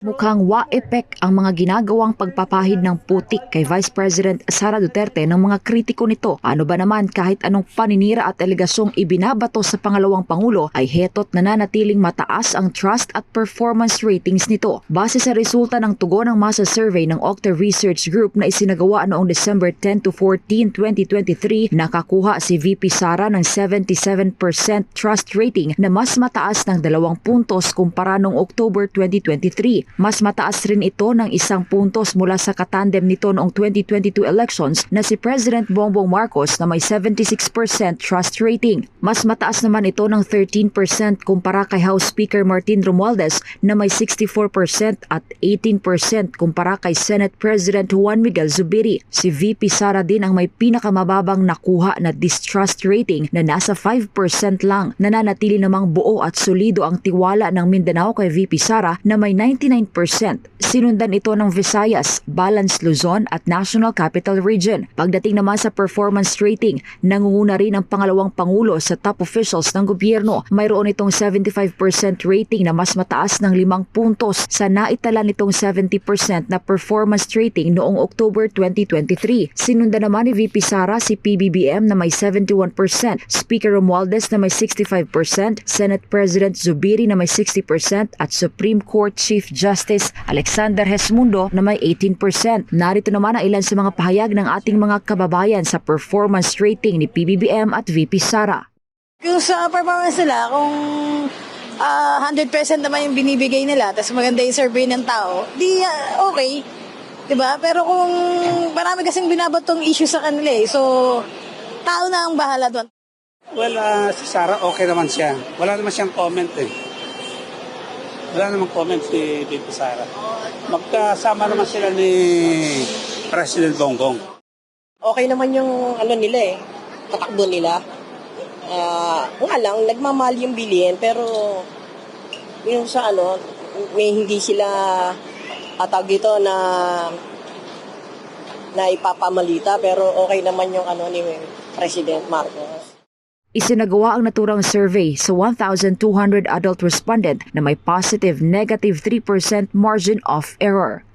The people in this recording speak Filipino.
Mukhang wa-epek ang mga ginagawang pagpapahid ng putik kay Vice President Sara Duterte ng mga kritiko nito. Ano ba naman kahit anong paninira at alegasyong ibinabato sa pangalawang Pangulo ay heto't nananatiling mataas ang trust at performance ratings nito. Base sa resulta ng tugon ng masa survey ng Octa Research Group na isinagawa noong December 10 to 14, 2023, nakakuha si VP Sara ng 77% trust rating na mas mataas ng 2 puntos kumpara noong October 2023. Mas mataas rin ito ng 1 puntos mula sa katandem nito noong 2022 elections na si President Bongbong Marcos na may 76% trust rating. Mas mataas naman ito ng 13% kumpara kay House Speaker Martin Romualdez na may 64% at 18% kumpara kay Senate President Juan Miguel Zubiri. Si VP Sara din ang may pinakamababang nakuha na distrust rating na nasa 5% lang. Nananatili namang buo at solido ang tiwala ng Mindanao kay VP Sara na may 99%. Sinundan ito ng Visayas, Balance Luzon at National Capital Region. Pagdating naman sa performance rating, nangunguna rin ang pangalawang Pangulo sa top officials ng gobyerno. Mayroon itong 75% rating na mas mataas ng 5 puntos sa naitala nitong 70% na performance rating noong October 2023. Sinundan naman ni VP Sara si PBBM na may 71%, Speaker Romualdez na may 65%, Senate President Zubiri na may 60% at Supreme Court Chief Justice Alexander Hesmundo na may 18%. Narito naman ang ilan sa mga pahayag ng ating mga kababayan sa performance rating ni PBBM at VP Sara. Kung sa performance nila, kung 100% naman yung binibigay nila, tapos maganda yung survey ng tao, di okay. Diba? Pero kung marami kasing binabatong issue sa kanila so tao na ang bahala doon. Well, si Sara okay naman siya. Wala naman siyang comment Wala namang comment si VP Sara. Magkasama naman sila ni President Bongbong. Okay naman yung nila tatakbo nila. Nga lang, nagmamahal yung bilihin, pero yung sa may hindi sila atag dito na ipapamalita, pero okay naman yung ni President Marcos. Isinagawa ang naturang survey sa 1,200 adult respondent na may positive-negative 3% margin of error.